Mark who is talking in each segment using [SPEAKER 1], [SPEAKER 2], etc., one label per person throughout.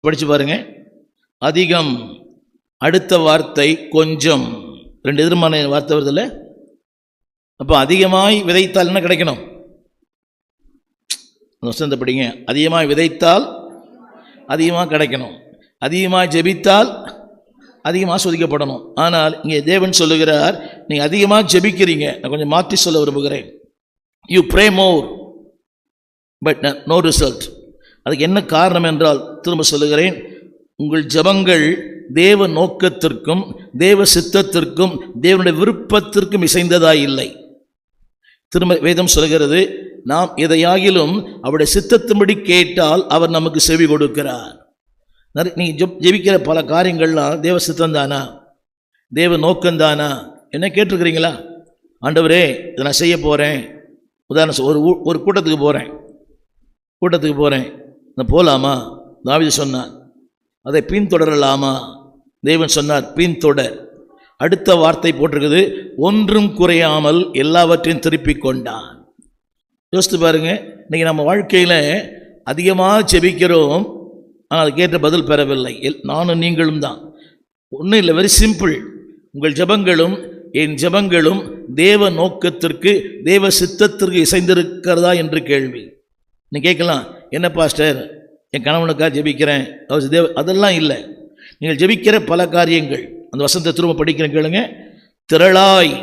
[SPEAKER 1] படிச்சு பாருங்க. அதிகம், அடுத்த வார்த்தை கொஞ்சம், ரெண்டு எதிர்மான வார்த்தை வருதுல்ல. அப்போ அதிகமாய் விதைத்தால் என்ன கிடைக்கணும்? வசந்த படிங்க. அதிகமாக விதைத்தால் அதிகமாக கிடைக்கணும், அதிகமாக ஜெபித்தால் அதிகமாக சோதிக்கப்படணும். ஆனால் இங்கே தேவன் சொல்லுகிறார், நீங்கள் அதிகமாக ஜெபிக்கிறீங்க. நான் கொஞ்சம் மாற்றி சொல்ல விரும்புகிறேன். You pray more but no result. அதுக்கு என்ன காரணம் என்றால், திரும்ப சொல்லுகிறேன், உங்கள் ஜெபங்கள் தேவ நோக்கத்திற்கும் தேவ சித்தத்திற்கும் தேவனுடைய விருப்பத்திற்கும் இசைந்ததாய் இல்லை. திரும்ப வேதம் சொல்கிறது, நாம் எதையாகிலும் அவருடைய சித்தத்தின்படி கேட்டால் அவர் நமக்கு செவி கொடுக்கிறார். நீங்கள் ஜெபிக்கிற பல காரியங்கள்லாம் தேவ சித்தம் தானா, தேவ நோக்கம்தானா? என்ன கேட்டிருக்கிறீங்களா? ஆண்டவரே இதை நான் செய்ய போகிறேன். உதாரணம், ஒரு கூட்டத்துக்கு போகிறேன், நான் போகலாமா? தாவீது சொன்னான். அதை பின்தொடரலாமா? தேவன் சொன்னார், பின்தொடர். அடுத்த வார்த்தை போட்டிருக்குது, ஒன்றும் குறையாமல் எல்லாவற்றையும் திருப்பி கொண்டான். யோசித்து பாருங்க, இன்றைக்கி நம்ம வாழ்க்கையில் அதிகமாக ஜெபிக்கிறோம், ஆனால் அதுக்கேற்ற பதில் பெறவில்லை. நானும் நீங்களும் தான். ஒன்றும் இல்லை, வெரி சிம்பிள். உங்கள் ஜெபங்களும் என் ஜெபங்களும் தேவ நோக்கத்திற்கு தேவ சித்தத்திற்கு இசைந்திருக்கிறதா என்று கேள்வி. நீ கேட்கலாம், என்ன பாஸ்டர் என் கணவனுக்காக ஜெபிக்கிறேன், அதெல்லாம் இல்லை. நீங்கள் ஜெபிக்கிற பல காரியங்கள், அந்த வசனத்தை திரும்ப படிக்கிறேன் கேளுங்க. திரளாய்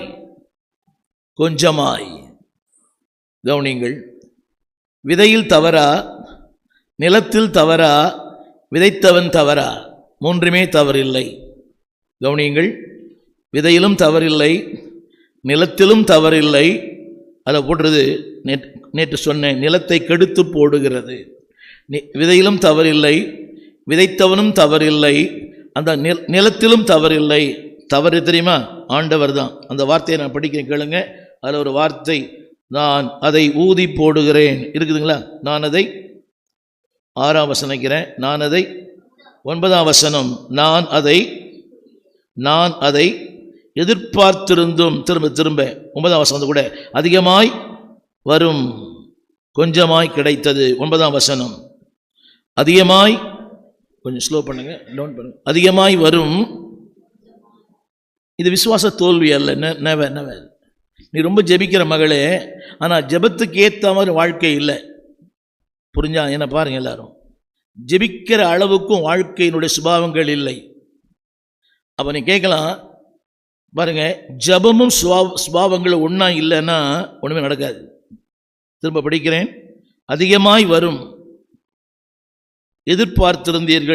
[SPEAKER 1] கொஞ்சமாய். கவனிங்கள், விதையில் தவறா, நிலத்தில் தவறா, விதைத்தவன் தவறா? மூன்றுமே தவறில்லை. கவனியுங்கள், விதையிலும் தவறில்லை, நிலத்திலும் தவறில்லை. அதை போடுறது நேற்று சொன்னேன், நிலத்தை கெடுத்து போடுகிறது. விதையிலும் தவறில்லை, விதைத்தவனும் தவறில்லை, அந்த நிலத்திலும் தவறில்லை. தவறு தெரியுமா? ஆண்டவர் தான். அந்த வார்த்தையை நான் படிக்கிறேன் கேளுங்க. அதில் ஒரு வார்த்தை, நான் அதை ஊதி போடுகிறேன் இருக்குதுங்களா? நான் அதை 6ஆம் வசனம் நினைக்கிறேன், நான் அதை 9ஆம் வசனம், நான் அதை எதிர்பார்த்திருந்தும், திரும்ப 9ஆம் வசனம் கூட, அதிகமாய் வரும் கொஞ்சமாய் கிடைத்தது. 9ஆம் வசனம், அதிகமாய், கொஞ்சம் ஸ்லோ பண்ணுங்க, டவுன் பண்ணுங்க. அதிகமாய் வரும். இது விசுவாச தோல்வி அல்ல. நெவர். நீ ரொம்ப ஜெபிக்கிற மகளே, ஆனால் ஜெபத்துக்கு ஏற்ற மாதிரி வாழ்க்கை இல்லை. புரிஞ்சா? என்ன பாருங்க, எல்லாரும் ஜெபிக்கிற அளவுக்கும் வாழ்க்கையினுடைய சுபாவங்கள் இல்லை. அப்போ நீ கேட்கலாம் பாருங்க, ஜபமும் சுபாவங்களும் ஒன்றா இல்லைன்னா ஒன்றுமே நடக்காது. திரும்ப படிக்கிறேன், அதிகமாய் வரும், எதிர்பார்த்திருந்தீர்கள்